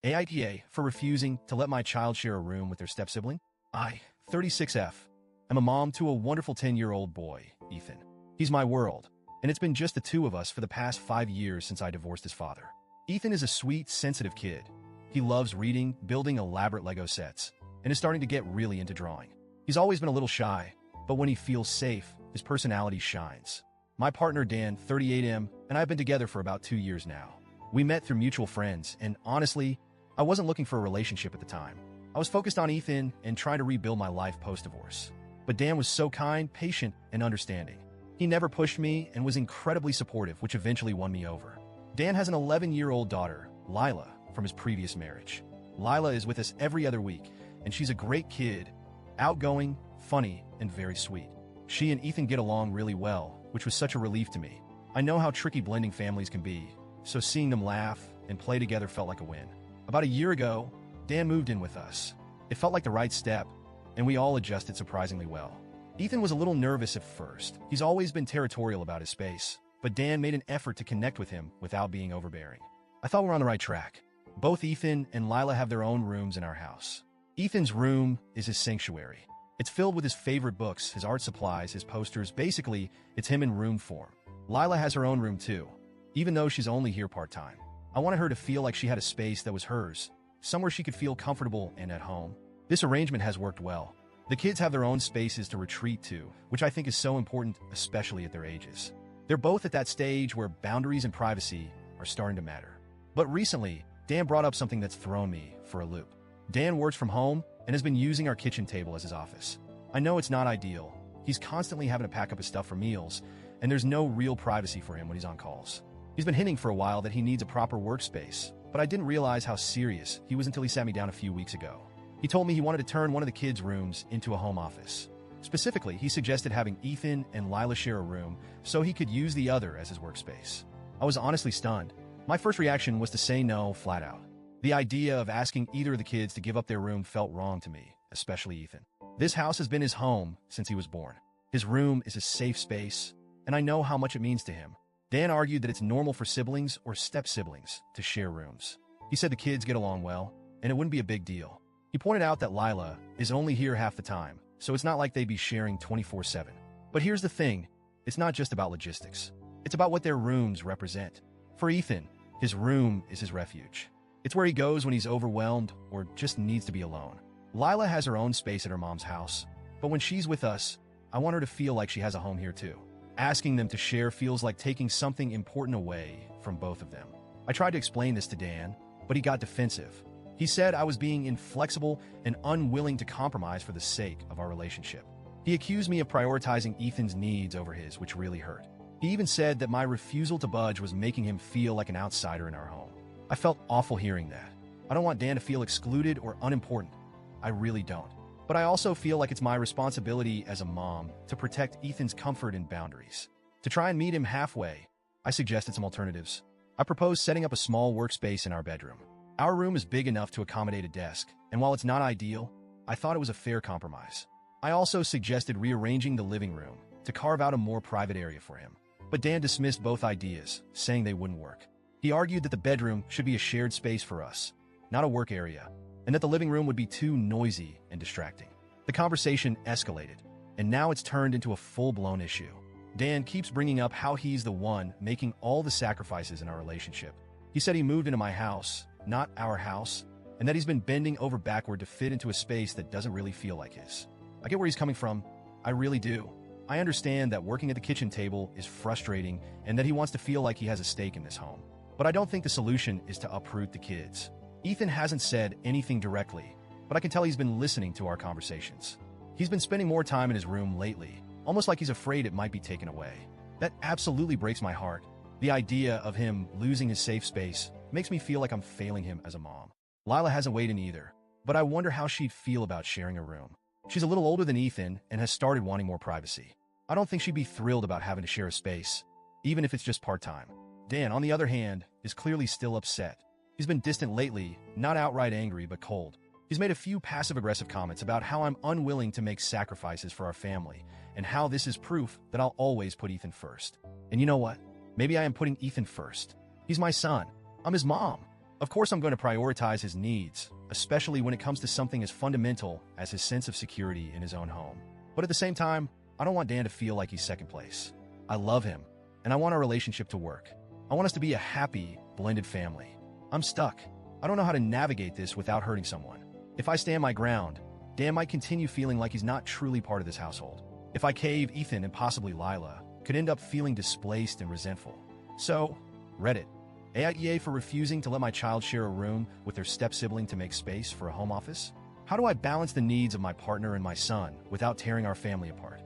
AITA for refusing to let my child share a room with their step-sibling? I, 36F, am a mom to a wonderful 10-year-old boy, Ethan. He's my world, and it's been just the two of us for the past 5 years since I divorced his father. Ethan is a sweet, sensitive kid. He loves reading, building elaborate Lego sets, and is starting to get really into drawing. He's always been a little shy, but when he feels safe, his personality shines. My partner Dan, 38M, and I have been together for about 2 years now. We met through mutual friends, and honestly, I wasn't looking for a relationship at the time. I was focused on Ethan and trying to rebuild my life post-divorce. But Dan was so kind, patient, and understanding. He never pushed me and was incredibly supportive, which eventually won me over. Dan has an 11-year-old daughter, Lila, from his previous marriage. Lila is with us every other week, and she's a great kid, outgoing, funny, and very sweet. She and Ethan get along really well, which was such a relief to me. I know how tricky blending families can be, so seeing them laugh and play together felt like a win. About a year ago, Dan moved in with us. It felt like the right step, and we all adjusted surprisingly well. Ethan was a little nervous at first. He's always been territorial about his space, but Dan made an effort to connect with him without being overbearing. I thought we were on the right track. Both Ethan and Lila have their own rooms in our house. Ethan's room is his sanctuary. It's filled with his favorite books, his art supplies, his posters. Basically, it's him in room form. Lila has her own room too, even though she's only here part-time. I wanted her to feel like she had a space that was hers, somewhere she could feel comfortable and at home. This arrangement has worked well. The kids have their own spaces to retreat to, which I think is so important, especially at their ages. They're both at that stage where boundaries and privacy are starting to matter. But recently, Dan brought up something that's thrown me for a loop. Dan works from home and has been using our kitchen table as his office. I know it's not ideal. He's constantly having to pack up his stuff for meals, and there's no real privacy for him when he's on calls. He's been hinting for a while that he needs a proper workspace, but I didn't realize how serious he was until he sat me down a few weeks ago. He told me he wanted to turn one of the kids' rooms into a home office. Specifically, he suggested having Ethan and Lila share a room so he could use the other as his workspace. I was honestly stunned. My first reaction was to say no flat out. The idea of asking either of the kids to give up their room felt wrong to me, especially Ethan. This house has been his home since he was born. His room is a safe space, and I know how much it means to him. Dan argued that it's normal for siblings or step-siblings to share rooms. He said the kids get along well, and it wouldn't be a big deal. He pointed out that Lila is only here half the time, so it's not like they'd be sharing 24/7. But here's the thing, it's not just about logistics. It's about what their rooms represent. For Ethan, his room is his refuge. It's where he goes when he's overwhelmed or just needs to be alone. Lila has her own space at her mom's house, but when she's with us, I want her to feel like she has a home here too. Asking them to share feels like taking something important away from both of them. I tried to explain this to Dan, but he got defensive. He said I was being inflexible and unwilling to compromise for the sake of our relationship. He accused me of prioritizing Ethan's needs over his, which really hurt. He even said that my refusal to budge was making him feel like an outsider in our home. I felt awful hearing that. I don't want Dan to feel excluded or unimportant. I really don't. But I also feel like it's my responsibility as a mom to protect Ethan's comfort and boundaries. To try and meet him halfway, I suggested some alternatives. I proposed setting up a small workspace in our bedroom. Our room is big enough to accommodate a desk, and while it's not ideal, I thought it was a fair compromise. I also suggested rearranging the living room to carve out a more private area for him. But Dan dismissed both ideas, saying they wouldn't work. He argued that the bedroom should be a shared space for us, not a work area, and that the living room would be too noisy and distracting. The conversation escalated, and now it's turned into a full-blown issue. Dan keeps bringing up how he's the one making all the sacrifices in our relationship. He said he moved into my house, not our house, and that he's been bending over backward to fit into a space that doesn't really feel like his. I get where he's coming from. I really do. I understand that working at the kitchen table is frustrating and that he wants to feel like he has a stake in this home. But I don't think the solution is to uproot the kids. Ethan hasn't said anything directly, but I can tell he's been listening to our conversations. He's been spending more time in his room lately, almost like he's afraid it might be taken away. That absolutely breaks my heart. The idea of him losing his safe space makes me feel like I'm failing him as a mom. Lila hasn't weighed in either, but I wonder how she'd feel about sharing a room. She's a little older than Ethan and has started wanting more privacy. I don't think she'd be thrilled about having to share a space, even if it's just part-time. Dan, on the other hand, is clearly still upset. He's been distant lately, not outright angry, but cold. He's made a few passive-aggressive comments about how I'm unwilling to make sacrifices for our family, and how this is proof that I'll always put Ethan first. And you know what? Maybe I am putting Ethan first. He's my son. I'm his mom. Of course, I'm going to prioritize his needs, especially when it comes to something as fundamental as his sense of security in his own home. But at the same time, I don't want Dan to feel like he's second place. I love him, and I want our relationship to work. I want us to be a happy, blended family. I'm stuck. I don't know how to navigate this without hurting someone. If I stand my ground, Dan might continue feeling like he's not truly part of this household. If I cave, Ethan and possibly Lila could end up feeling displaced and resentful. So, Reddit. AITA for refusing to let my child share a room with their step-sibling to make space for a home office? How do I balance the needs of my partner and my son without tearing our family apart?